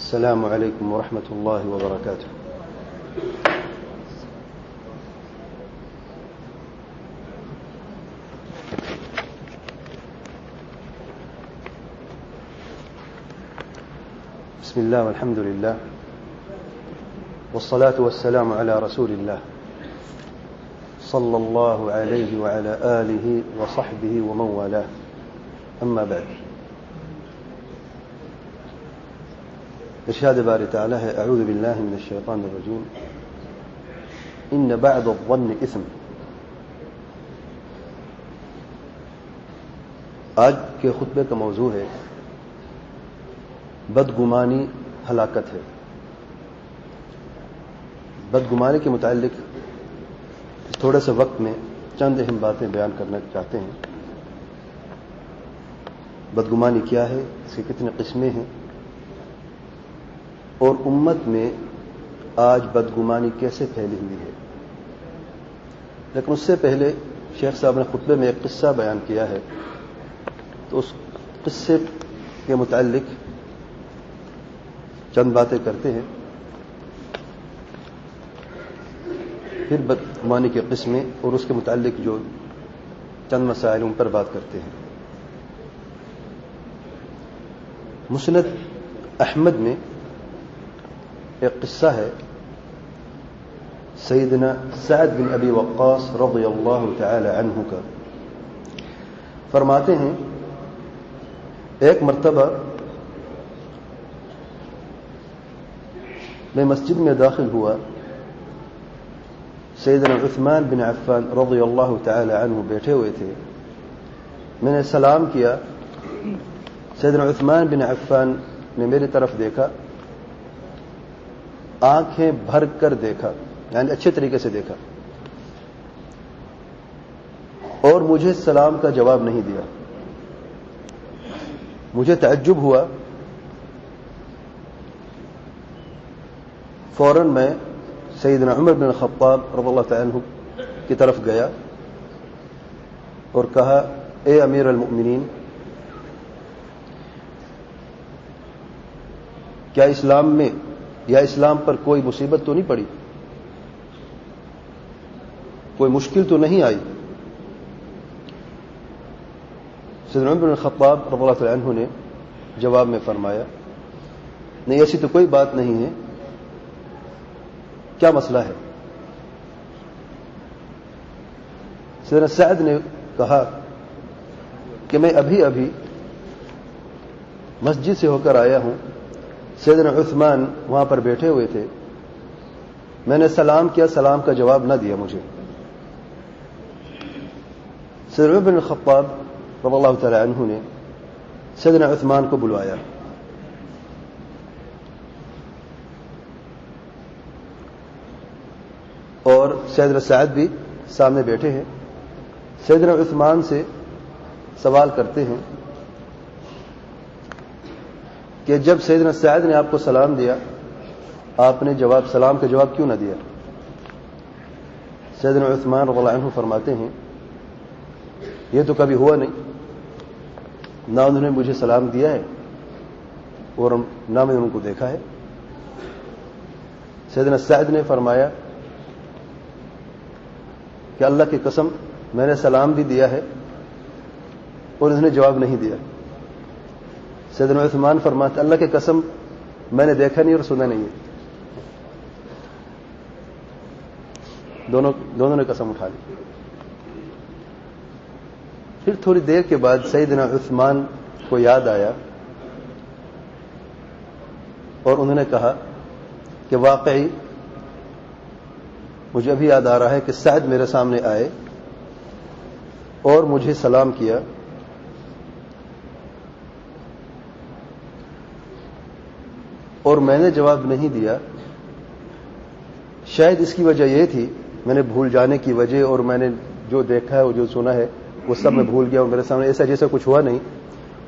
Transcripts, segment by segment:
السلام عليكم ورحمة الله وبركاته. بسم الله والحمد لله والصلاة والسلام على رسول الله صلى الله عليه وعلى آله وصحبه ومن والاه. أما بعد. ارشاد باری تعالی ہے اعوذ باللہ من الشیطان الرجیم ان بعض الظن اثم. آج کے خطبے کا موضوع ہے بدگمانی ہلاکت ہے. بدگمانی کے متعلق تھوڑے سے وقت میں چند اہم باتیں بیان کرنا چاہتے ہیں. بدگمانی کیا ہے، اس کی کتنے قسمیں ہیں، اور امت میں آج بدگمانی کیسے پھیلی ہوئی ہے. لیکن اس سے پہلے شیخ صاحب نے خطبے میں ایک قصہ بیان کیا ہے، تو اس قصے کے متعلق چند باتیں کرتے ہیں، پھر بدگمانی کی قسمیں اور اس کے متعلق جو چند مسائل ان پر بات کرتے ہیں. مسند احمد میں ایک قصہ ہے سیدنا سعد بن ابی وقاص رضی اللہ تعالی عنہ کا. فرماتے ہیں ایک مرتبہ میں مسجد میں داخل ہوا، سیدنا عثمان بن عفان رضی اللہ تعالی عنہ بیٹھے ہوئے تھے. میں نے سلام کیا. سیدنا عثمان بن عفان نے میری طرف دیکھا، آنکھیں بھر کر دیکھا، یعنی اچھے طریقے سے دیکھا، اور مجھے سلام کا جواب نہیں دیا. مجھے تعجب ہوا. فوراً میں سیدنا عمر بن الخطاب رضی اللہ تعالی عنہ کی طرف گیا اور کہا اے امیر المؤمنین، کیا اسلام میں یا اسلام پر کوئی مصیبت تو نہیں پڑی، کوئی مشکل تو نہیں آئی؟ سیدنا عمر بن الخطاب رضی اللہ تعالی عنہ نے جواب میں فرمایا نہیں، ایسی تو کوئی بات نہیں ہے، کیا مسئلہ ہے؟ سیدنا سعد نے کہا کہ میں ابھی مسجد سے ہو کر آیا ہوں، سیدنا عثمان وہاں پر بیٹھے ہوئے تھے، میں نے سلام کیا، سلام کا جواب نہ دیا مجھے. سیدنا عمر بن الخطاب رضی اللہ تعالی عنہ نے سیدنا عثمان کو بلوایا. اور سیدنا سعد بھی سامنے بیٹھے ہیں. سیدنا عثمان سے سوال کرتے ہیں کہ جب سیدنا سعد نے آپ کو سلام دیا، آپ نے سلام کا جواب کیوں نہ دیا؟ سیدنا عثمان رضی اللہ عنہ فرماتے ہیں یہ تو کبھی ہوا نہیں، نہ انہوں نے مجھے سلام دیا ہے اور نہ میں نے ان کو دیکھا ہے. سیدنا سعد نے فرمایا کہ اللہ کی قسم میں نے سلام بھی دیا ہے اور انہوں نے جواب نہیں دیا. سیدنا عثمان فرماتے اللہ کی قسم میں نے دیکھا نہیں اور سنا نہیں ہے. دونوں نے قسم اٹھا لی. پھر تھوڑی دیر کے بعد سیدنا عثمان کو یاد آیا اور انہوں نے کہا کہ واقعی مجھے ابھی یاد آ رہا ہے کہ سعد میرے سامنے آئے اور مجھے سلام کیا، اور میں نے جواب نہیں دیا. شاید اس کی وجہ یہ تھی، میں نے بھول جانے کی وجہ، اور میں نے جو دیکھا ہے اور جو سنا ہے وہ سب میں بھول گیا اور میرے سامنے ایسا جیسا کچھ ہوا نہیں.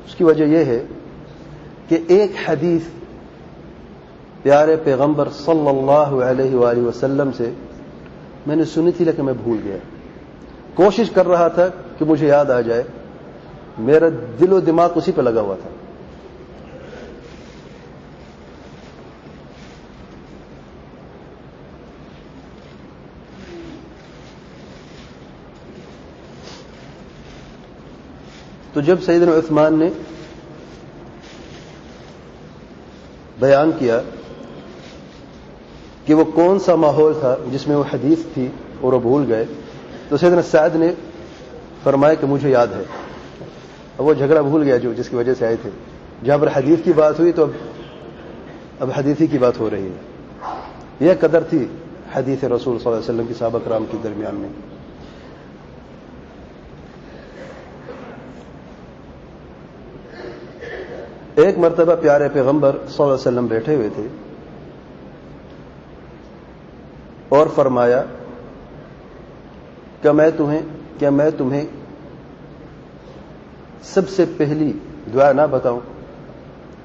اس کی وجہ یہ ہے کہ ایک حدیث پیارے پیغمبر صلی اللہ علیہ وآلہ وسلم سے میں نے سنی تھی لیکن میں بھول گیا. کوشش کر رہا تھا کہ مجھے یاد آ جائے، میرا دل و دماغ اسی پہ لگا ہوا تھا. تو جب سیدنا عثمان نے بیان کیا کہ وہ کون سا ماحول تھا جس میں وہ حدیث تھی اور وہ بھول گئے، تو سیدنا سعد نے فرمایا کہ مجھے یاد ہے. اب وہ جھگڑا بھول گیا جو جس کی وجہ سے آئے تھے. جہاں پر حدیث کی بات ہوئی تو اب حدیثی کی بات ہو رہی ہے. یہ قدر تھی حدیث رسول صلی اللہ علیہ وسلم کی صحابہ کرام کے درمیان میں. ایک مرتبہ پیارے پیغمبر صلی اللہ علیہ وسلم بیٹھے ہوئے تھے اور فرمایا کہ میں تمہیں سب سے پہلی دعا نہ بتاؤں؟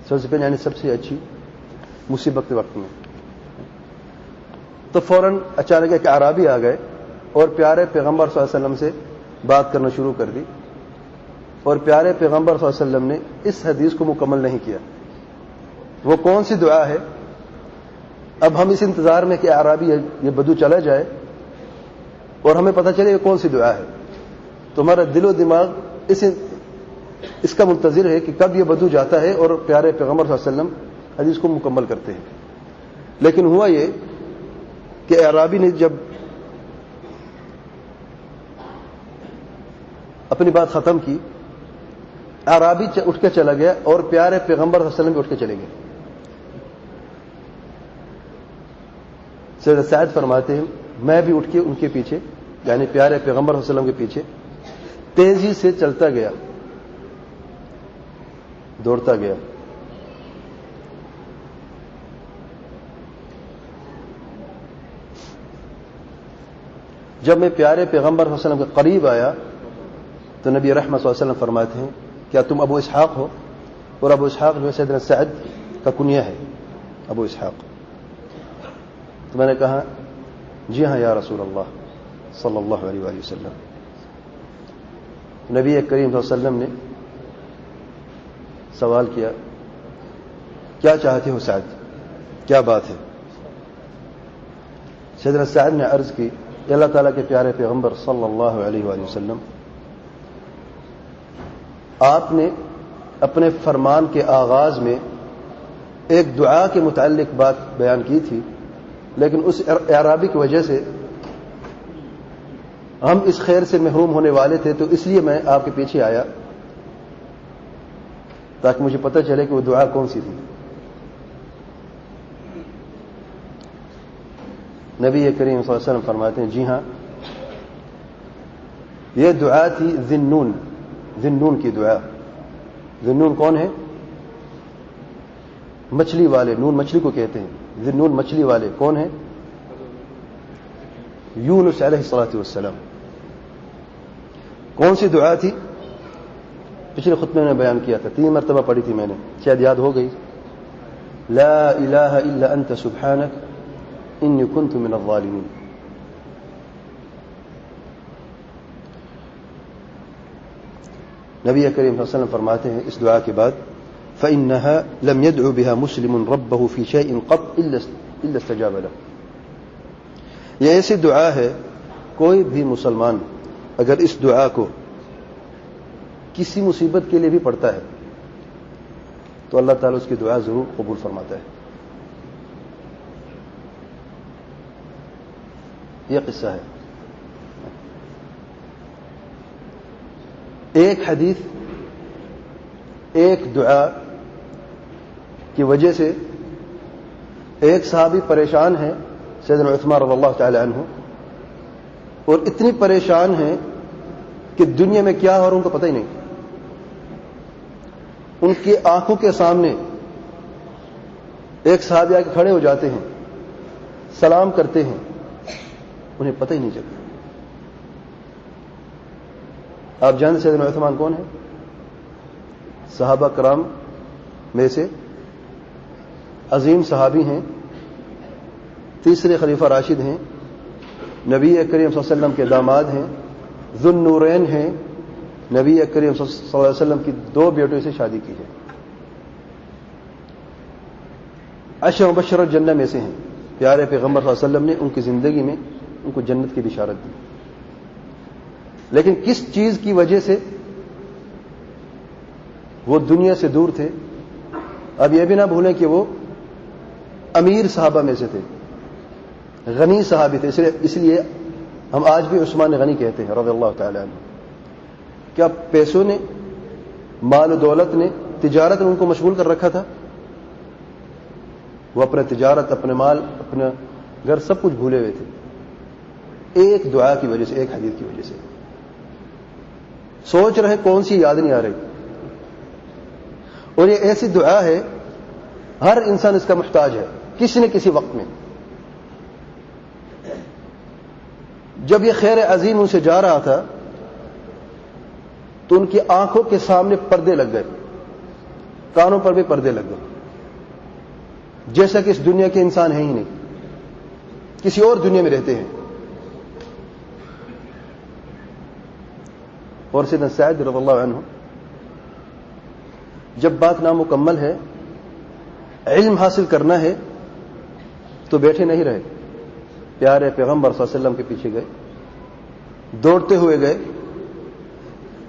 سب سے پہلے یعنی سب سے اچھی مصیبت کے وقت میں. تو فوراً اچانک ایک اعرابی آ گئے اور پیارے پیغمبر صلی اللہ علیہ وسلم سے بات کرنا شروع کر دی، اور پیارے پیغمبر صلی اللہ علیہ وسلم نے اس حدیث کو مکمل نہیں کیا. وہ کون سی دعا ہے؟ اب ہم اس انتظار میں کہ اعرابی یہ بدو چلا جائے اور ہمیں پتہ چلے یہ کون سی دعا ہے. تو ہمارا دل و دماغ اس کا منتظر ہے کہ کب یہ بدو جاتا ہے اور پیارے پیغمبر صلی اللہ علیہ وسلم حدیث کو مکمل کرتے ہیں. لیکن ہوا یہ کہ اعرابی نے جب اپنی بات ختم کی، اعرابی اٹھ کے چلا گیا اور پیارے پیغمبر صلی اللہ علیہ وسلم بھی اٹھ کے چلے گئے. سیدنا سعد فرماتے ہیں میں بھی اٹھ کے ان کے پیچھے یعنی پیارے پیغمبر صلی اللہ علیہ وسلم کے پیچھے تیزی سے چلتا گیا، دوڑتا گیا. جب میں پیارے پیغمبر صلی اللہ علیہ وسلم کے قریب آیا تو نبی رحمت صلی اللہ علیہ وسلم فرماتے ہیں کیا تم ابو اسحاق ہو؟ اور ابو اسحاق جو ہے سیدنا سعد کا کنیہ ہے ابو اسحاق. تو میں نے کہا جی ہاں یا رسول اللہ صلی اللہ علیہ وآلہ وسلم. نبی کریم صلی اللہ علیہ وسلم نے سوال کیا کیا چاہتے ہو سعد، کیا بات ہے؟ سیدنا سعد نے عرض کی اللہ تعالیٰ کے پیارے پیغمبر صلی اللہ علیہ وآلہ وسلم، آپ نے اپنے فرمان کے آغاز میں ایک دعا کے متعلق بات بیان کی تھی، لیکن اس اعرابی کی وجہ سے ہم اس خیر سے محروم ہونے والے تھے، تو اس لیے میں آپ کے پیچھے آیا تاکہ مجھے پتہ چلے کہ وہ دعا کون سی تھی. نبی کریم صلی اللہ علیہ وسلم فرماتے ہیں جی ہاں یہ دعا تھی ذنون کی دعا. ذنون کون ہے؟ مچھلی والے، نون مچھلی کو کہتے ہیں. ذنون مچھلی والے کون ہیں؟ یونس علیہ الصلوۃ والسلام. کون سی دعا تھی؟ پچھلے خطبے میں بیان کیا تھا، 3 مرتبہ پڑھی تھی میں نے، شاید یاد ہو گئی. لا الہ الا انت سبحانک انی کنت من الظالمین. نبی کریم صلی اللہ علیہ وسلم فرماتے ہیں اس دعا کے بعد فإنها لم يدعو بها مسلم ربه في شيء قط الا استجاب له. یہ ایسی دعا ہے کوئی بھی مسلمان اگر اس دعا کو کسی مصیبت کے لیے بھی پڑھتا ہے تو اللہ تعالیٰ اس کی دعا ضرور قبول فرماتا ہے. یہ قصہ ہے. ایک حدیث ایک دعا کی وجہ سے ایک صحابی پریشان ہے سیدنا عثمان رضی اللہ تعالی عنہ، اور اتنی پریشان ہیں کہ دنیا میں کیا ہو رہا ان کو پتہ ہی نہیں. ان کی آنکھوں کے سامنے ایک صحابی آ کے کھڑے ہو جاتے ہیں، سلام کرتے ہیں، انہیں پتہ ہی نہیں چلتا. آپ جانتے سیدنا عثمان کون ہے؟ صحابہ کرام میں سے عظیم صحابی ہیں، تیسرے خلیفہ راشد ہیں، نبی کریم صلی اللہ علیہ وسلم کے داماد ہیں، ذو النورین ہیں، نبی کریم صلی اللہ علیہ وسلم کی 2 بیٹوں سے شادی کی ہے، 10 مبشرہ الجنہ میں سے ہیں. پیارے پیغمبر صلی اللہ علیہ وسلم نے ان کی زندگی میں ان کو جنت کی بشارت دی. لیکن کس چیز کی وجہ سے وہ دنیا سے دور تھے. اب یہ بھی نہ بھولیں کہ وہ امیر صحابہ میں سے تھے, غنی صحابی تھے. اس لیے ہم آج بھی عثمان غنی کہتے ہیں رضی اللہ تعالی عنہ. کیا پیسوں نے, مال و دولت نے, تجارت نے ان کو مشغول کر رکھا تھا؟ وہ اپنے تجارت, اپنے مال, اپنا گھر سب کچھ بھولے ہوئے تھے, ایک دعا کی وجہ سے, ایک حدیث کی وجہ سے. سوچ رہے کون سی یاد نہیں آ رہی. اور یہ ایسی دعا ہے ہر انسان اس کا محتاج ہے کسی نہ کسی وقت میں. جب یہ خیر عظیم ان سے جا رہا تھا تو ان کی آنکھوں کے سامنے پردے لگ گئے, کانوں پر بھی پردے لگ گئے, جیسا کہ اس دنیا کے انسان ہیں ہی نہیں, کسی اور دنیا میں رہتے ہیں. اور سیدنا سعد رضی اللہ عنہ جب بات نامکمل ہے, علم حاصل کرنا ہے, تو بیٹھے نہیں رہے, پیارے پیغمبر صلی اللہ علیہ وسلم کے پیچھے گئے, دوڑتے ہوئے گئے,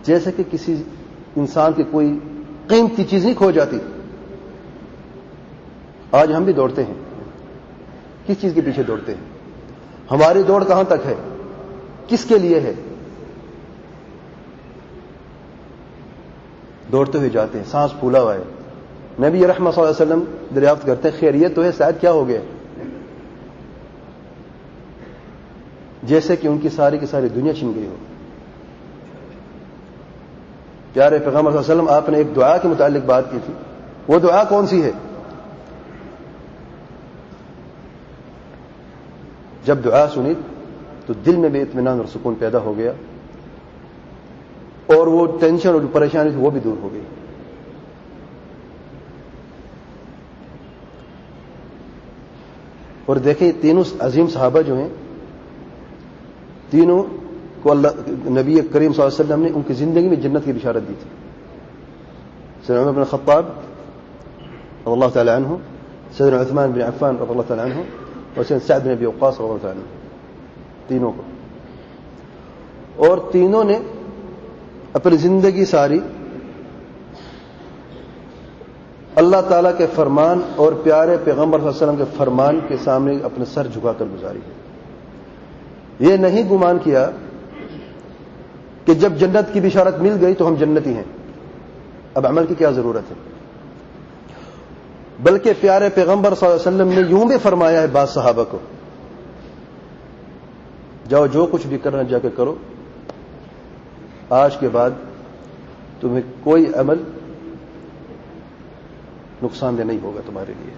جیسے کہ کسی انسان کی کوئی قیمتی چیز نہیں کھو جاتی. آج ہم بھی دوڑتے ہیں, کس چیز کے پیچھے دوڑتے ہیں؟ ہماری دوڑ کہاں تک ہے, کس کے لیے ہے؟ دوڑتے ہوئے جاتے ہیں, سانس پھولا ہوا ہے. نبی رحمت صلی اللہ علیہ وسلم دریافت کرتے ہیں خیریت تو ہے, شاید کیا ہو گیا؟ جیسے کہ ان کی ساری کی ساری دنیا چھن گئی ہو. پیارے پیغمبر صلی اللہ علیہ وسلم آپ نے ایک دعا کے متعلق بات کی تھی, وہ دعا کون سی ہے؟ جب دعا سنی تو دل میں بھی اطمینان اور سکون پیدا ہو گیا, اور وہ ٹینشن اور پریشانی تھی وہ بھی دور ہو گئی. اور دیکھیں تینوں عظیم صحابہ جو ہیں, تینوں کو اللہ نبی کریم صلی اللہ علیہ وسلم نے ان کی زندگی میں جنت کی بشارت دی تھی. سیدنا عمر بن الخطاب رضی اللہ تعالی عنہ, سیدنا عثمان بن عفان رضی اللہ تعالی عنہ, اور سیدنا سعد بن ابی وقاص رضی اللہ تعالی عنہ, تینوں کو. اور تینوں نے اپنی زندگی ساری اللہ تعالیٰ کے فرمان اور پیارے پیغمبر صلی اللہ علیہ وسلم کے فرمان کے سامنے اپنے سر جھکا کر گزاری. یہ نہیں گمان کیا کہ جب جنت کی بشارت مل گئی تو ہم جنتی ہیں, اب عمل کی کیا ضرورت ہے. بلکہ پیارے پیغمبر صلی اللہ علیہ وسلم نے یوں بھی فرمایا ہے بعض صحابہ کو, جاؤ جو کچھ بھی کرنا جا کے کرو, آج کے بعد تمہیں کوئی عمل نقصان دہ نہیں ہوگا تمہارے لیے.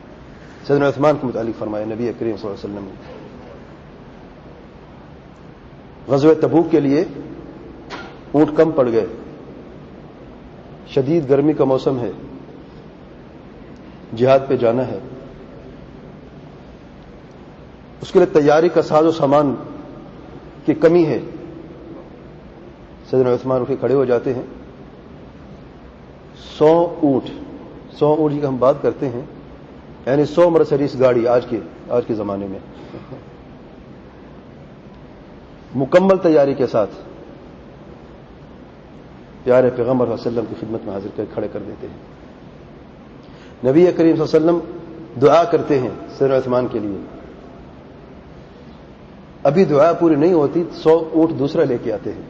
سیدنا عثمان کے متعلق فرمایا نبی کریم صلی اللہ علیہ وسلم نے. غزوہ تبوک کے لیے اونٹ کم پڑ گئے, شدید گرمی کا موسم ہے, جہاد پہ جانا ہے, اس کے لیے تیاری کا ساز و سامان کی کمی ہے. سیدنا عثمان اٹھ کے کھڑے ہو جاتے ہیں. 100 اونٹ کی ہم بات کرتے ہیں, یعنی 100 مرسڈیز گاڑی آج کے زمانے میں, مکمل تیاری کے ساتھ پیارے پیغمبر صلی اللہ علیہ وسلم کی خدمت میں حاضر کر کھڑے کر دیتے ہیں. نبی کریم صلی اللہ علیہ وسلم دعا کرتے ہیں سیدنا عثمان کے لیے. ابھی دعا پوری نہیں ہوتی, 100 اونٹ دوسرا لے کے آتے ہیں,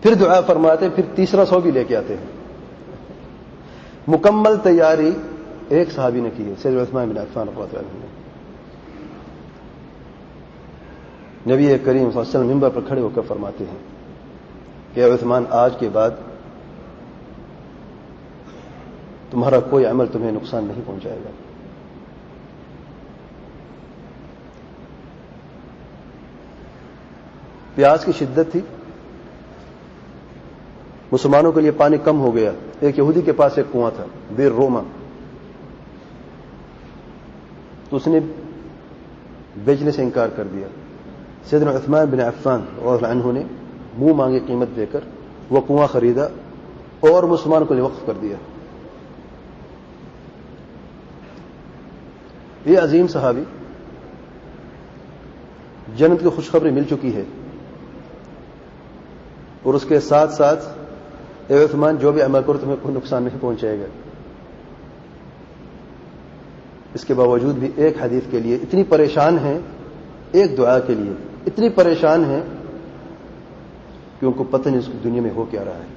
پھر دعا فرماتے ہیں, پھر تیسرا 100 بھی لے کے آتے ہیں. مکمل تیاری ایک صحابی نے کی ہے, سیدنا عثمان بن عفان رضی اللہ عنہ. نبی کریم صلی اللہ علیہ وسلم منبر پر کھڑے ہو کر فرماتے ہیں کہ اے عثمان, آج کے بعد تمہارا کوئی عمل تمہیں نقصان نہیں پہنچائے گا. پیاس کی شدت تھی, مسلمانوں کے لیے پانی کم ہو گیا. ایک یہودی کے پاس ایک کنواں تھا, بیر روما, تو اس نے بیچنے سے انکار کر دیا. سیدنا عثمان بن عفان رضی اللہ عنہ نے منہ مانگی قیمت دے کر وہ کنواں خریدا اور مسلمان کو وقف کر دیا. یہ عظیم صحابی, جنت کی خوشخبری مل چکی ہے, اور اس کے ساتھ ساتھ اے عثمان جو بھی عمل کرو تمہیں کوئی نقصان نہیں پہنچائے گا. اس کے باوجود بھی ایک حدیث کے لیے اتنی پریشان ہیں, ایک دعا کے لیے اتنی پریشان ہیں کہ ان کو پتہ نہیں اس دنیا میں ہو کیا رہا ہے,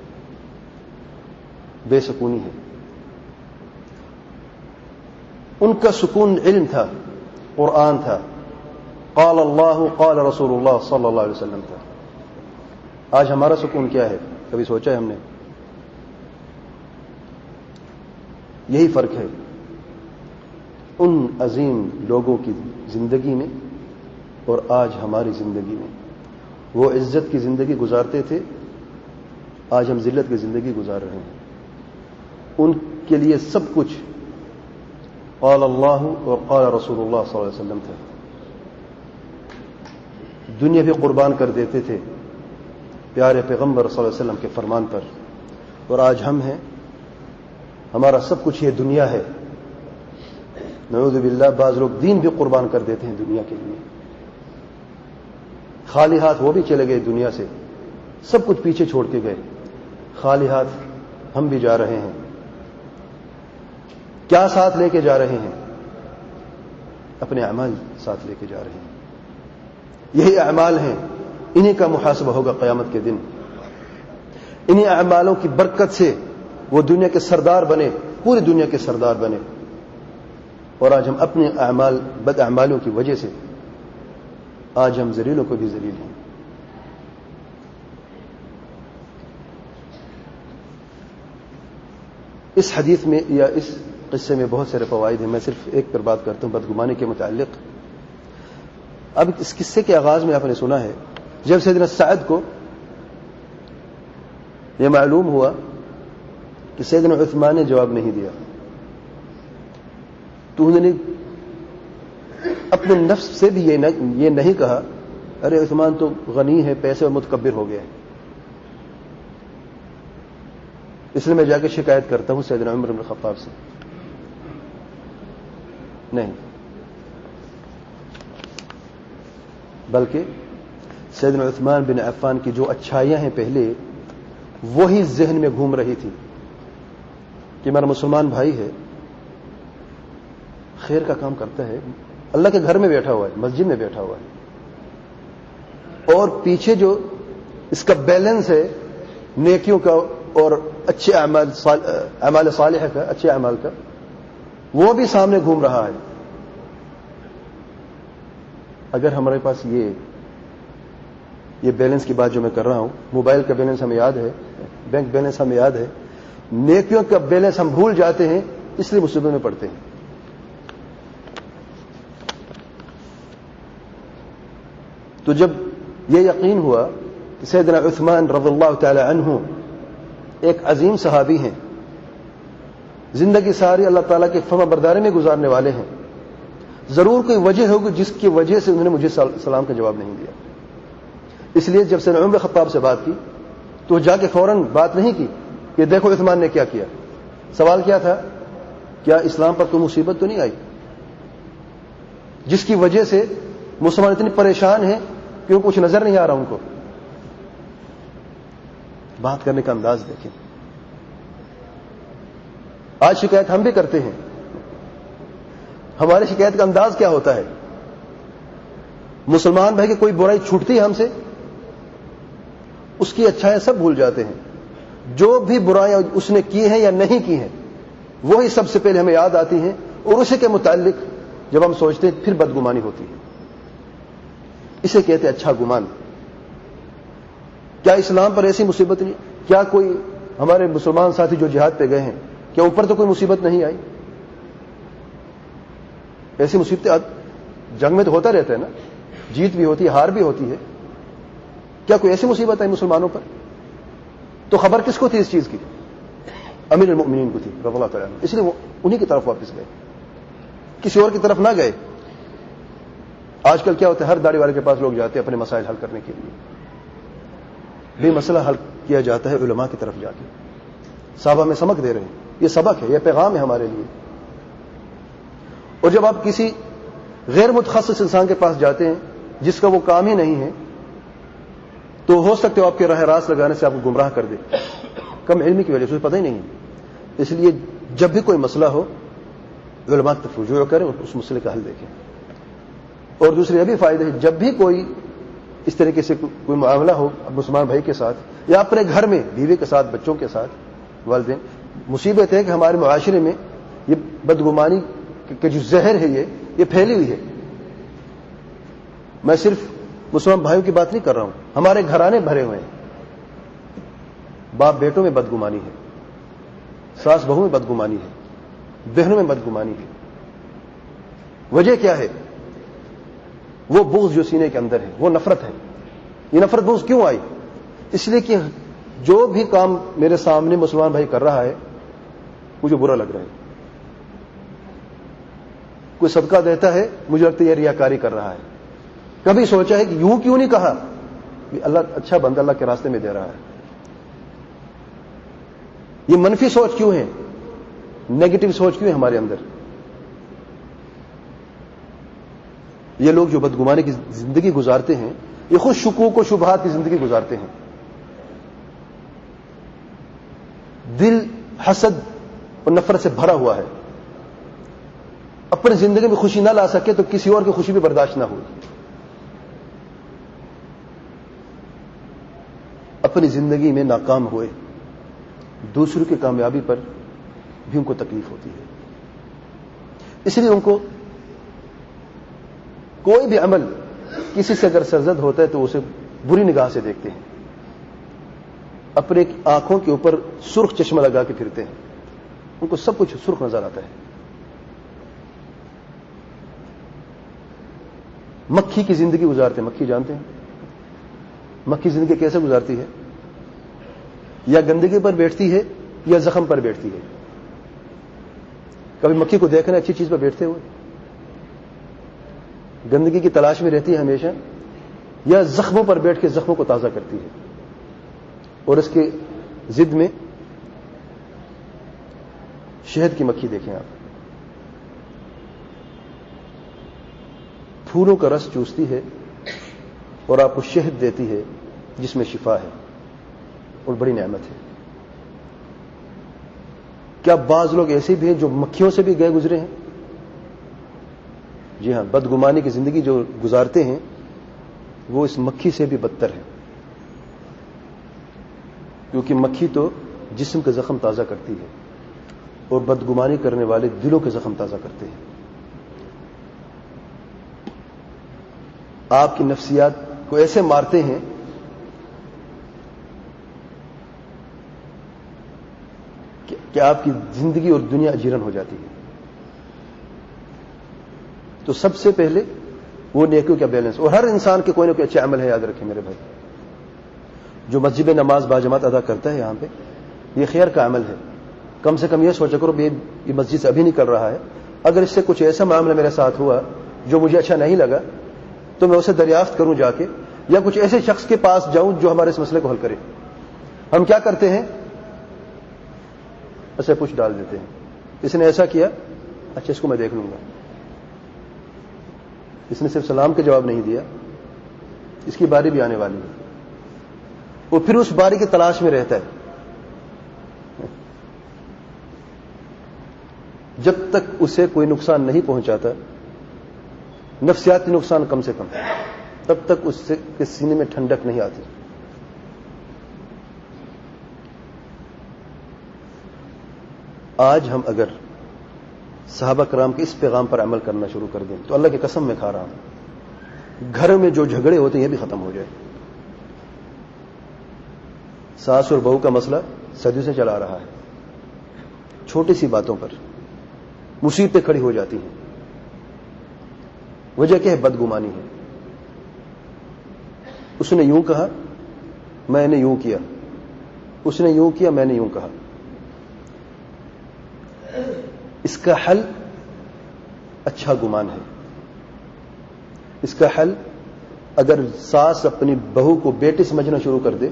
بے سکونی ہے. ان کا سکون علم تھا, قرآن تھا, قال اللہ قال رسول اللہ صلی اللہ علیہ وسلم تھا. آج ہمارا سکون کیا ہے؟ کبھی سوچا ہے ہم نے؟ یہی فرق ہے ان عظیم لوگوں کی زندگی میں اور آج ہماری زندگی میں. وہ عزت کی زندگی گزارتے تھے, آج ہم ذلت کی زندگی گزار رہے ہیں. ان کے لیے سب کچھ قال اللہ اور قال رسول اللہ صلی اللہ علیہ وسلم تھا. دنیا بھی قربان کر دیتے تھے پیارے پیغمبر صلی اللہ علیہ وسلم کے فرمان پر. اور آج ہم ہیں, ہمارا سب کچھ یہ دنیا ہے. نعوذ باللہ, بعض لوگ دین بھی قربان کر دیتے ہیں دنیا کے لیے. خالی ہاتھ وہ بھی چلے گئے دنیا سے, سب کچھ پیچھے چھوڑ کے گئے. خالی ہاتھ ہم بھی جا رہے ہیں. کیا ساتھ لے کے جا رہے ہیں؟ اپنے اعمال ساتھ لے کے جا رہے ہیں. یہی اعمال ہیں, انہی کا محاسبہ ہوگا قیامت کے دن. انہی اعمالوں کی برکت سے وہ دنیا کے سردار بنے, پوری دنیا کے سردار بنے. اور آج ہم اپنے اعمال بد اعمالوں کی وجہ سے آج ہم ذلیلوں کو بھی ذلیل ہیں. اس حدیث میں یا اس قصے میں بہت سارے فوائد ہیں. میں صرف ایک پر بات کرتا ہوں, بدگمانی کے متعلق. اب اس قصے کے آغاز میں آپ نے سنا ہے, جب سیدنا سعد کو یہ معلوم ہوا کہ سیدنا عثمان نے جواب نہیں دیا, تو انہوں نے اپنے نفس سے بھی یہ نہیں کہا ارے عثمان تو غنی ہے, پیسے اور متکبر ہو گیا ہے, اس لیے میں جا کے شکایت کرتا ہوں سیدنا عمر بن الخطاب سے. نہیں, بلکہ سیدنا عثمان بن عفان کی جو اچھائیاں ہیں پہلے, وہی ذہن میں گھوم رہی تھی کہ میرا مسلمان بھائی ہے, خیر کا کام کرتا ہے, اللہ کے گھر میں بیٹھا ہوا ہے, مسجد میں بیٹھا ہوا ہے, اور پیچھے جو اس کا بیلنس ہے نیکیوں کا اور اچھے اعمال صالحہ کا, اچھے اعمال کا, وہ بھی سامنے گھوم رہا ہے. اگر ہمارے پاس یہ بیلنس کی بات جو میں کر رہا ہوں, موبائل کا بیلنس ہمیں یاد ہے, بینک بیلنس ہمیں یاد ہے, نیکیوں کا بیلنس ہم بھول جاتے ہیں, اس لیے مصیبت میں پڑتے ہیں. تو جب یہ یقین ہوا کہ سیدنا عثمان رضی اللہ تعالی عنہ ایک عظیم صحابی ہیں, زندگی ساری اللہ تعالیٰ کے فرما برداری میں گزارنے والے ہیں, ضرور کوئی وجہ ہوگی جس کی وجہ سے انہوں نے مجھے سلام کا جواب نہیں دیا. اس لیے جب سیدنا عمر خطاب سے بات کی تو جا کے فوراً بات نہیں کی کہ دیکھو عثمان نے کیا کیا. سوال کیا تھا, کیا اسلام پر کوئی مصیبت تو نہیں آئی جس کی وجہ سے مسلمان اتنی پریشان ہیں کہ وہ کچھ نظر نہیں آ رہا ان کو. بات کرنے کا انداز دیکھیں. آج شکایت ہم بھی کرتے ہیں, ہماری شکایت کا انداز کیا ہوتا ہے؟ مسلمان بھائی کی کوئی برائی چھوٹتی ہے ہم سے, اس کی اچھائیں سب بھول جاتے ہیں. جو بھی برائیاں اس نے کی ہیں یا نہیں کی ہیں وہی سب سے پہلے ہمیں یاد آتی ہیں, اور اسی کے متعلق جب ہم سوچتے ہیں پھر بدگمانی ہوتی ہے. اسے کہتے ہیں اچھا گمان. کیا اسلام پر ایسی مصیبت نہیں؟ کیا کوئی ہمارے مسلمان ساتھی جو جہاد پہ گئے ہیں, کیا اوپر تو کوئی مصیبت نہیں آئی؟ ایسی مصیبتیں جنگ میں تو ہوتا رہتا ہے نا, جیت بھی ہوتی ہے, ہار بھی ہوتی ہے. کیا کوئی ایسی مصیبت آئی مسلمانوں پر؟ تو خبر کس کو تھی اس چیز کی؟ امیر المؤمنین کو تھی رضی اللہ تعالیٰ عنہ. اس لیے وہ انہی کی طرف واپس گئے, کسی اور کی طرف نہ گئے. آج کل کیا ہوتا ہے, ہر داڑھی والے کے پاس لوگ جاتے ہیں اپنے مسائل حل کرنے کے لیے. بھی مسئلہ حل کیا جاتا ہے علماء کی طرف جا کے. صحابہ میں سبق دے رہے ہیں, یہ سبق ہے, یہ پیغام ہے ہمارے لیے. اور جب آپ کسی غیر متخصص انسان کے پاس جاتے ہیں جس کا وہ کام ہی نہیں ہے, تو ہو سکتا ہے آپ کے راہ راست لگانے سے آپ کو گمراہ کر دے. کم علمی کی وجہ سے پتہ ہی نہیں ہے. اس لیے جب بھی کوئی مسئلہ ہو علماء کی طرف رجوع کریں اور اس مسئلے کا حل دیکھیں. اور دوسرے یہ بھی فائدہ ہے جب بھی کوئی اس طریقے سے کوئی معاملہ ہو مسلمان بھائی کے ساتھ یا اپنے گھر میں بیوی کے ساتھ بچوں کے ساتھ والدین, مصیبت ہے کہ ہمارے معاشرے میں یہ بدگمانی کہ جو زہر ہے یہ پھیلی ہوئی ہے. میں صرف مسلمان بھائیوں کی بات نہیں کر رہا ہوں, ہمارے گھرانے بھرے ہوئے ہیں. باپ بیٹوں میں بدگمانی ہے, ساس بہو میں بدگمانی ہے, بہنوں میں بدگمانی ہے. وجہ کیا ہے؟ وہ بغض جو سینے کے اندر ہے, وہ نفرت ہے. یہ نفرت بغض کیوں آئی؟ اس لیے کہ جو بھی کام میرے سامنے مسلمان بھائی کر رہا ہے مجھے برا لگ رہا ہے. کوئی صدقہ دیتا ہے مجھے لگتا ہے یہ ریاکاری کر رہا ہے. کبھی سوچا ہے کہ یوں کیوں نہیں کہا کہ اللہ اچھا بندہ اللہ کے راستے میں دے رہا ہے. یہ منفی سوچ کیوں ہے, نیگیٹو سوچ کیوں ہے ہمارے اندر؟ یہ لوگ جو بدگمانی کی زندگی گزارتے ہیں یہ خود شکوک و شبہات کی زندگی گزارتے ہیں. دل حسد اور نفرت سے بھرا ہوا ہے. اپنی زندگی میں خوشی نہ لا سکے تو کسی اور کی خوشی بھی برداشت نہ ہو. اپنی زندگی میں ناکام ہوئے, دوسروں کی کامیابی پر بھی ان کو تکلیف ہوتی ہے. اس لیے ان کو کوئی بھی عمل کسی سے اگر سرزد ہوتا ہے تو اسے بری نگاہ سے دیکھتے ہیں, اپنے آنکھوں کے اوپر سرخ چشمہ لگا کے پھرتے ہیں. ان کو سب کچھ سرخ نظر آتا ہے. مکھی کی زندگی گزارتے ہیں. مکھی جانتے ہیں مکھی زندگی کیسے گزارتی ہے؟ یا گندگی پر بیٹھتی ہے یا زخم پر بیٹھتی ہے. کبھی مکھی کو دیکھنا اچھی چیز پر بیٹھتے ہوئے؟ گندگی کی تلاش میں رہتی ہے ہمیشہ, یا زخموں پر بیٹھ کے زخموں کو تازہ کرتی ہے. اور اس کے ضد میں شہد کی مکھی دیکھیں آپ, پھولوں کا رس چوستی ہے اور آپ کو شہد دیتی ہے جس میں شفا ہے اور بڑی نعمت ہے. کیا بعض لوگ ایسے بھی ہیں جو مکھیوں سے بھی گئے گزرے ہیں؟ جی ہاں, بدگمانی کی زندگی جو گزارتے ہیں وہ اس مکھی سے بھی بدتر ہے, کیونکہ مکھی تو جسم کے زخم تازہ کرتی ہے اور بدگمانی کرنے والے دلوں کے زخم تازہ کرتے ہیں. آپ کی نفسیات کو ایسے مارتے ہیں کہ آپ کی زندگی اور دنیا اجیرن ہو جاتی ہے. تو سب سے پہلے وہ نیکیوں کا بیلنس, اور ہر انسان کے کوئی نہ کوئی اچھا عمل ہے. یاد رکھیں میرے بھائی, جو مسجد میں نماز باجماعت ادا کرتا ہے یہاں پہ, یہ خیر کا عمل ہے. کم سے کم یہ سوچا کرو یہ مسجد سے ابھی نہیں کر رہا ہے, اگر اس سے کچھ ایسا معاملہ میرے ساتھ ہوا جو مجھے اچھا نہیں لگا تو میں اسے دریافت کروں جا کے, یا کچھ ایسے شخص کے پاس جاؤں جو ہمارے اس مسئلے کو حل کرے. ہم کیا کرتے ہیں؟ ایسے پوچھ ڈال دیتے ہیں, اس نے ایسا کیا, اچھا اس کو میں دیکھ لوں گا. اس نے صرف سلام کا جواب نہیں دیا, اس کی باری بھی آنے والی ہے. وہ پھر اس باری کی تلاش میں رہتا ہے جب تک اسے کوئی نقصان نہیں پہنچاتا, نفسیاتی نقصان کم سے کم, تب تک اس سے کے سینے میں ٹھنڈک نہیں آتی. آج ہم اگر صحابہ کرام کے اس پیغام پر عمل کرنا شروع کر دیں تو اللہ کی قسم میں کھا رہا ہوں گھر میں جو جھگڑے ہوتے ہیں یہ بھی ختم ہو جائے. ساس اور بہو کا مسئلہ صدیوں سے چلا رہا ہے, چھوٹی سی باتوں پر مصیبتیں کھڑی ہو جاتی ہیں. وجہ کیا ہے؟ بدگمانی ہے. اس نے یوں کہا, میں نے یوں کیا, اس نے یوں کیا, میں نے یوں کہا. اس کا حل اچھا گمان ہے. اس کا حل اگر ساس اپنی بہو کو بیٹی سمجھنا شروع کر دے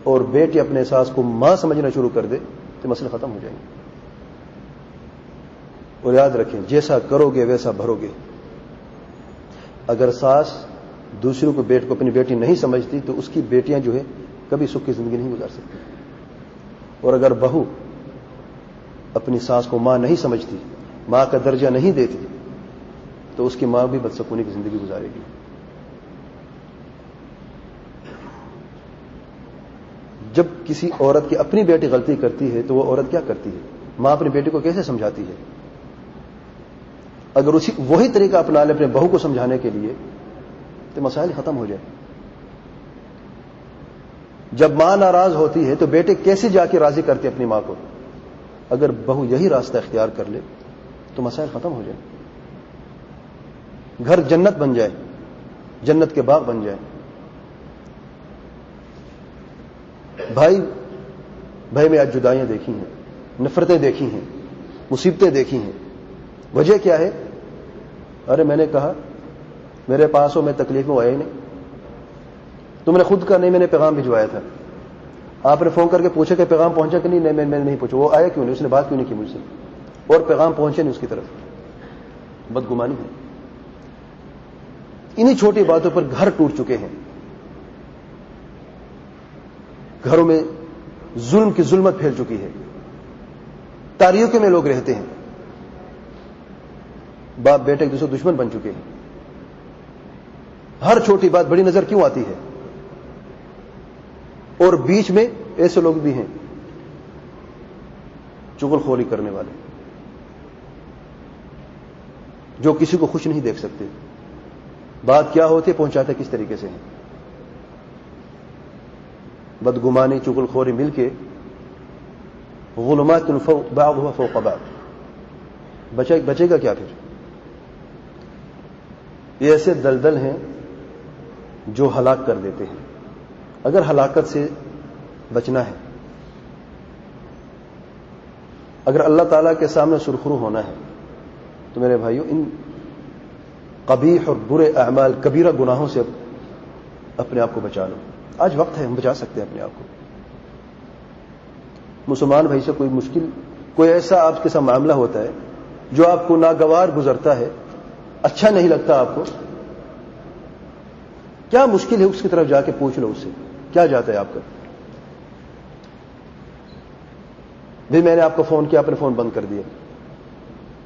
اور بیٹی اپنے ساس کو ماں سمجھنا شروع کر دے تو مسئلے ختم ہو جائیں گے. اور یاد رکھیں, جیسا کرو گے ویسا بھرو گے. اگر ساس دوسروں کو اپنی بیٹی نہیں سمجھتی تو اس کی بیٹیاں جو ہے کبھی سکھ کی زندگی نہیں گزار سکتی. اور اگر بہو اپنی ساس کو ماں نہیں سمجھتی، ماں کا درجہ نہیں دیتی، تو اس کی ماں بھی بدسکونی کی زندگی گزارے گی. جب کسی عورت کی اپنی بیٹی غلطی کرتی ہے تو وہ عورت کیا کرتی ہے؟ ماں اپنی بیٹی کو کیسے سمجھاتی ہے؟ اگر وہی طریقہ اپنا لے اپنے بہو کو سمجھانے کے لیے تو مسائل ختم ہو جائے. جب ماں ناراض ہوتی ہے تو بیٹے کیسے جا کے راضی کرتے اپنی ماں کو؟ اگر بہو یہی راستہ اختیار کر لے تو مسائل ختم ہو جائے. گھر جنت بن جائے، جنت کے باغ بن جائے. بھائی میں آج جدائیاں دیکھی ہیں، نفرتیں دیکھی ہیں، مصیبتیں دیکھی ہیں. وجہ کیا ہے؟ ارے میں نے کہا میرے پاس ہو، میں تکلیف میں آیا ہی نہیں. تم نے خود کہا نہیں، میں نے پیغام بھجوایا تھا. آپ نے فون کر کے پوچھا کہ پیغام پہنچا کہ نہیں؟ میں نے نہیں پوچھا. وہ آیا کیوں نہیں؟ اس نے بات کیوں نہیں کی مجھ سے؟ اور پیغام پہنچے نہیں اس کی طرف. بدگمانی ہے. انہی چھوٹی باتوں پر گھر ٹوٹ چکے ہیں. گھروں میں ظلم کی ظلمت پھیل چکی ہے. تاریخوں میں لوگ رہتے ہیں. باپ بیٹے ایک دوسرے دشمن بن چکے ہیں. ہر چھوٹی بات بڑی نظر کیوں آتی ہے؟ اور بیچ میں ایسے لوگ بھی ہیں چغل خوری کرنے والے، جو کسی کو خوش نہیں دیکھ سکتے. بات کیا ہوتی ہے، پہنچاتے کس طریقے سے ہیں. بدگمانی چغل خوری مل کے ظلمات بعضها فوق بعض. بچے گا کیا پھر؟ یہ ایسے دلدل ہیں جو ہلاک کر دیتے ہیں. اگر ہلاکت سے بچنا ہے، اگر اللہ تعالیٰ کے سامنے سرخرو ہونا ہے، تو میرے بھائیوں ان قبیح اور برے اعمال، کبیرہ گناہوں سے اپنے آپ کو بچا لو. آج وقت ہے، ہم بچا سکتے ہیں اپنے آپ کو. مسلمان بھائی سے کوئی مشکل، کوئی ایسا آپ کے ساتھ معاملہ ہوتا ہے جو آپ کو ناگوار گزرتا ہے، اچھا نہیں لگتا آپ کو، کیا مشکل ہے اس کی طرف جا کے پوچھ لو اس سے، کیا جاتا ہے آپ کا؟ بھی میں نے آپ کو فون کیا، آپ نے فون بند کر دیا.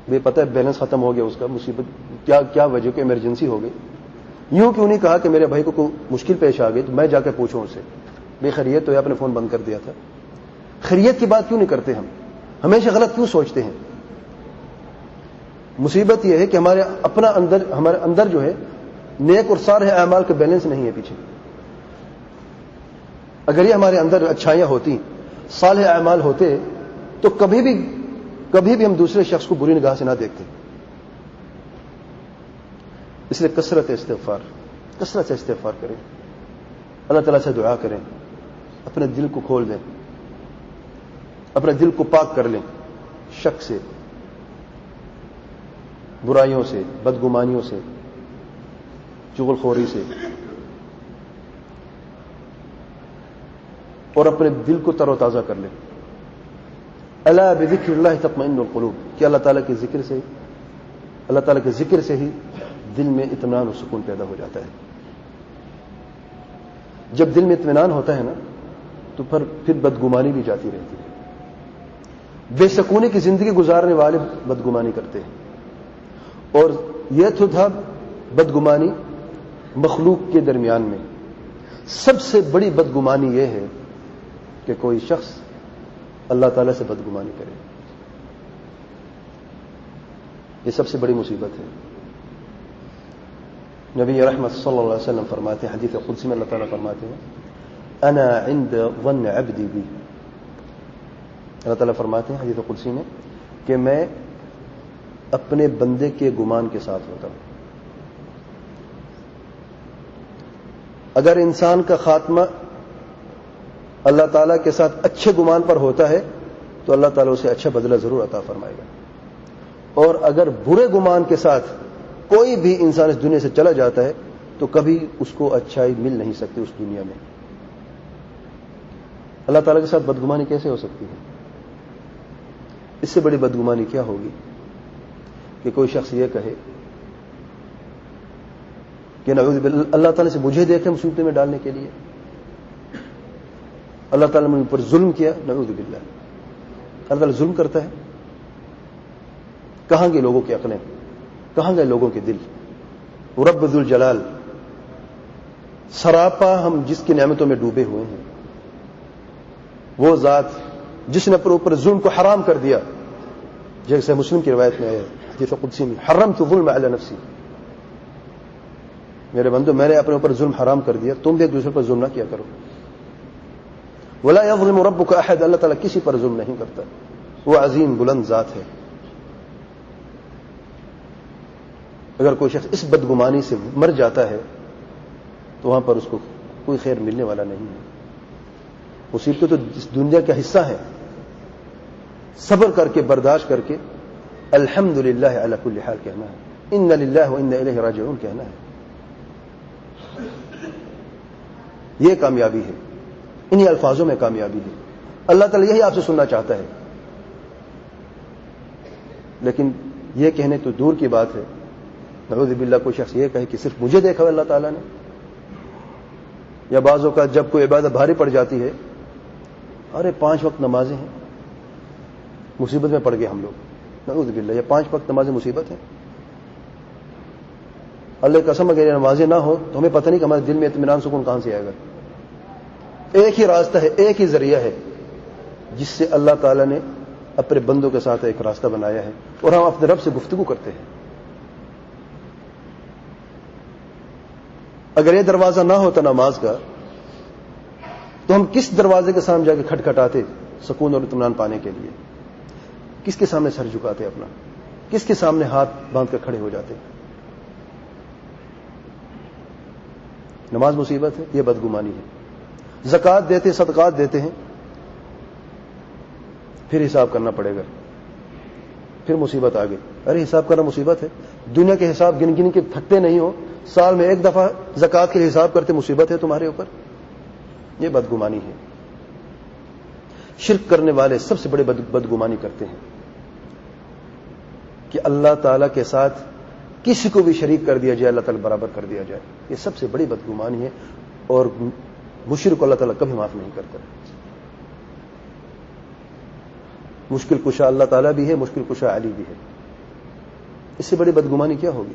بھی پتہ ہے بیلنس ختم ہو گیا اس کا، مصیبت کیا وجہ کہ ایمرجنسی ہو گئی. یوں کیوں نہیں کہا کہ میرے بھائی کو کوئی مشکل پیش آ گئی تو میں جا کے پوچھوں اسے، بے خیریت تو ہے، آپ نے فون بند کر دیا تھا. خیریت کی بات کیوں نہیں کرتے؟ ہم ہمیشہ غلط کیوں سوچتے ہیں؟ مصیبت یہ ہے کہ ہمارے اندر جو ہے نیک اور صالح اعمال کا بیلنس نہیں ہے پیچھے. اگر یہ ہمارے اندر اچھائیاں ہوتی، صالح اعمال ہوتے، تو کبھی بھی ہم دوسرے شخص کو بری نگاہ سے نہ دیکھتے. اس لیے کثرت استغفار کریں، اللہ تعالیٰ سے دعا کریں، اپنے دل کو کھول دیں، اپنے دل کو پاک کر لیں شک سے، برائیوں سے، بدگمانیوں سے، چغل خوری سے، اور اپنے دل کو تر و تازہ کر لیں. الا بذکر اللہ تطمئن القلوب، کہ اللہ تعالیٰ کے ذکر سے ہی دل میں اطمینان اور سکون پیدا ہو جاتا ہے. جب دل میں اطمینان ہوتا ہے نا تو پھر بدگمانی بھی جاتی رہتی ہے. بے سکونی کی زندگی گزارنے والے بدگمانی کرتے ہیں. اور یہ تو تھا بدگمانی مخلوق کے درمیان میں. سب سے بڑی بدگمانی یہ ہے کہ کوئی شخص اللہ تعالیٰ سے بدگمانی کرے. یہ سب سے بڑی مصیبت ہے. نبی رحمت صلی اللہ علیہ وسلم فرماتے ہیں، حدیث قدسی میں اللہ تعالیٰ فرماتے ہیں انا عند ظن عبدی بی. اللہ تعالیٰ فرماتے ہیں حدیث قدسی میں کہ میں اپنے بندے کے گمان کے ساتھ ہوتا ہوں. اگر انسان کا خاتمہ اللہ تعالیٰ کے ساتھ اچھے گمان پر ہوتا ہے تو اللہ تعالیٰ اسے اچھا بدلہ ضرور عطا فرمائے گا. اور اگر برے گمان کے ساتھ کوئی بھی انسان اس دنیا سے چلا جاتا ہے تو کبھی اس کو اچھائی مل نہیں سکتی اس دنیا میں. اللہ تعالیٰ کے ساتھ بدگمانی کیسے ہو سکتی ہے؟ اس سے بڑی بدگمانی کیا ہوگی کہ کوئی شخص یہ کہے کہ نعوذ باللہ اللہ تعالیٰ سے مجھے دیکھے مصیبتیں میں ڈالنے کے لیے. اللہ تعالیٰ نے ان پر ظلم کیا، نعوذ باللہ۔ اللہ تعالیٰ ظلم کرتا ہے؟ کہاں گئے لوگوں کی عقلیں، کہاں گئے لوگوں کے دل؟ رب ذو الجلال سراپا ہم جس کی نعمتوں میں ڈوبے ہوئے ہیں، وہ ذات جس نے اپنے اوپر ظلم کو حرام کر دیا، جیسے مسلم کی روایت میں ہے حدیث قدسی میں، حرمت الظلم علی نفسی، میرے بندو میں نے اپنے اوپر ظلم حرام کر دیا، تم بھی ایک دوسرے پر ظلم نہ کیا کرو۔ ولا یظلم ربک احد، اللہ تعالیٰ کسی پر ظلم نہیں کرتا، وہ عظیم بلند ذات ہے۔ اگر کوئی شخص اس بدگمانی سے مر جاتا ہے تو وہاں پر اس کو کوئی خیر ملنے والا نہیں ہے۔ مصیبتیں تو اس دنیا کا حصہ ہے، صبر کر کے برداشت کر کے الحمدللہ علی کل حال کہنا ہے، ان للہ و انا الیہ راجعون کہنا ہے، یہ کامیابی ہے، انہی الفاظوں میں کامیابی ہے۔ اللہ تعالیٰ یہی آپ سے سننا چاہتا ہے، لیکن یہ کہنے تو دور کی بات ہے، نعوذ باللہ کوئی شخص یہ کہے کہ صرف مجھے دیکھا اللہ تعالیٰ نے، یا بعضوں کا جب کوئی عبادت بھاری پڑ جاتی ہے، ارے 5 وقت نمازیں ہیں، مصیبت میں پڑ گئے ہم لوگ، نعوذ باللہ یہ 5 وقت نمازیں مصیبت ہیں۔ اللہ کی قسم اگر یہ نمازیں نہ ہو تو ہمیں پتہ نہیں کہ ہمارے دل میں اطمینان سکون کہاں سے آئے گا۔ ایک ہی راستہ ہے، ایک ہی ذریعہ ہے جس سے اللہ تعالیٰ نے اپنے بندوں کے ساتھ ایک راستہ بنایا ہے، اور ہم اپنے رب سے گفتگو کرتے ہیں۔ اگر یہ دروازہ نہ ہوتا نماز کا تو ہم کس دروازے کے سامنے جا کے کھٹکھٹاتے سکون اور اطمینان پانے کے لیے؟ کس کے سامنے سر جھکاتے اپنا؟ کس کے سامنے ہاتھ باندھ کر کھڑے ہو جاتے؟ نماز مصیبت ہے، یہ بدگمانی ہے۔ زکوٰۃ دیتے، صدقات دیتے ہیں، پھر حساب کرنا پڑے گا، پھر مصیبت آ گئی۔ ارے حساب کرنا مصیبت ہے؟ دنیا کے حساب گن گن کے تھکتے نہیں ہو، سال میں ایک دفعہ زکوٰۃ کے حساب کرتے مصیبت ہے تمہارے اوپر؟ یہ بدگمانی ہے۔ شرک کرنے والے سب سے بڑے بدگمانی کرتے ہیں کہ اللہ تعالیٰ کے ساتھ کسی کو بھی شریک کر دیا جائے، اللہ تعالیٰ برابر کر دیا جائے، یہ سب سے بڑی بدگمانی ہے، اور مشرک کو اللہ تعالیٰ کبھی معاف نہیں کرتا۔ مشکل کشا اللہ تعالیٰ بھی ہے، مشکل کشا علی بھی ہے، اس سے بڑی بدگمانی کیا ہوگی؟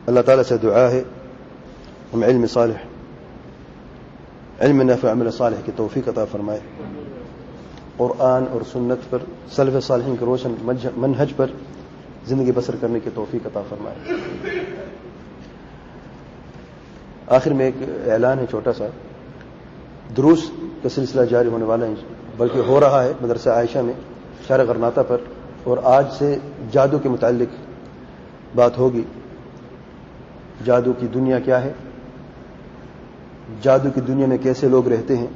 اللہ تعالیٰ سے دعا ہے ہم علم صالح، علم نافع، عمل صالح کی توفیق عطا فرمائے، قرآن اور سنت پر سلف صالحین کے روشن منہج پر زندگی بسر کرنے کی توفیق عطا فرمائے۔ آخر میں ایک اعلان ہے چھوٹا سا، دروس کا سلسلہ جاری ہونے والا ہے، بلکہ ہو رہا ہے مدرسہ عائشہ میں شہر غرناطہ پر، اور آج سے جادو کے متعلق بات ہوگی۔ جادو کی دنیا کیا ہے، جادو کی دنیا میں کیسے لوگ رہتے ہیں،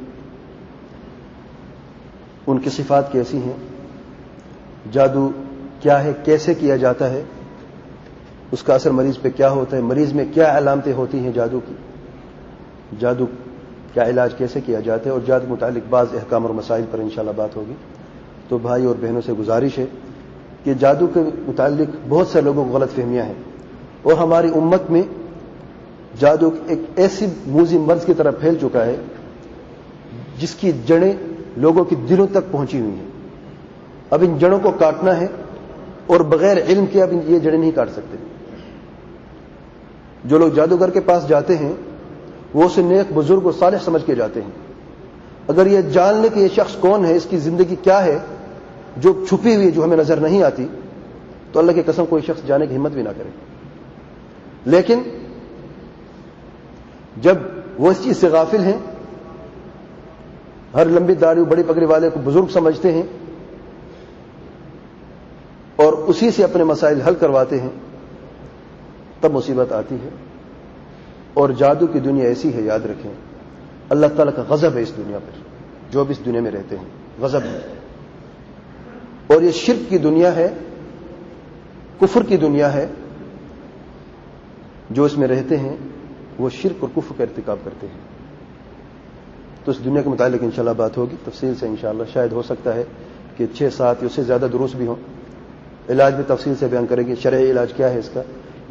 ان کی صفات کیسی ہیں، جادو کیا ہے، کیسے کیا جاتا ہے، اس کا اثر مریض پہ کیا ہوتا ہے، مریض میں کیا علامتیں ہوتی ہیں جادو کی، جادو کا علاج کیسے کیا جاتا ہے، اور جادو کے متعلق بعض احکام اور مسائل پر انشاءاللہ بات ہوگی۔ تو بھائی اور بہنوں سے گزارش ہے کہ جادو کے متعلق بہت سے لوگوں کو غلط فہمیاں ہیں، اور ہماری امت میں جادو ایک ایسی موذی مرض کی طرح پھیل چکا ہے جس کی جڑیں لوگوں کے دلوں تک پہنچی ہوئی ہیں۔ اب ان جڑوں کو کاٹنا ہے، اور بغیر علم کے اب یہ جڑیں نہیں کاٹ سکتے۔ جو لوگ جادوگر کے پاس جاتے ہیں وہ اسے نیک بزرگ و صالح سمجھ کے جاتے ہیں۔ اگر یہ جان لے کہ یہ شخص کون ہے، اس کی زندگی کیا ہے جو چھپی ہوئی ہے، جو ہمیں نظر نہیں آتی، تو اللہ کی قسم کوئی شخص جانے کی ہمت بھی نہ کرے۔ لیکن جب وہ اس چیز سے غافل ہیں، ہر لمبی داڑھی بڑی پگڑی والے کو بزرگ سمجھتے ہیں اور اسی سے اپنے مسائل حل کرواتے ہیں، تب مصیبت آتی ہے۔ اور جادو کی دنیا ایسی ہے، یاد رکھیں، اللہ تعالیٰ کا غضب ہے اس دنیا پر، جو بھی اس دنیا میں رہتے ہیں غضب ہے۔ اور یہ شرک کی دنیا ہے، کفر کی دنیا ہے، جو اس میں رہتے ہیں وہ شرک اور کفر کا ارتکاب کرتے ہیں۔ تو اس دنیا کے متعلق انشاءاللہ بات ہوگی تفصیل سے انشاءاللہ، شاید ہو سکتا ہے کہ 6-7 یا اس سے زیادہ دروس بھی ہوں، علاج بھی تفصیل سے بیان کریں گے، شرعی علاج کیا ہے اس کا،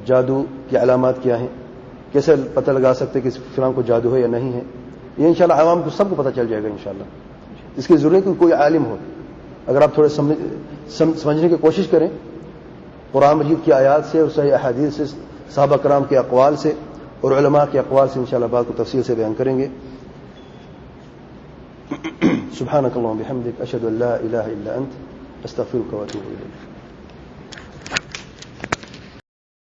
جادو کی علامات کیا ہیں، کیسے پتہ لگا سکتے کہ فلاں کو جادو ہے یا نہیں ہے، یہ انشاءاللہ عوام کو سب کو پتہ چل جائے گا انشاءاللہ۔ اس کی ضرورت ہے کہ کوئی عالم ہو، اگر آپ تھوڑے سمجھنے کی کوشش کریں قرآن مجید کی آیات سے اور صحیح احادیث سے، صحابہ کرام کے اقوال سے اور علماء کے اقوال سے انشاءاللہ بات کو تفصیل سے بیان کریں گے۔ سبحانک اللہم بحمدک اشہد ان لا الہ الا انت استغفرک واتوب الیک۔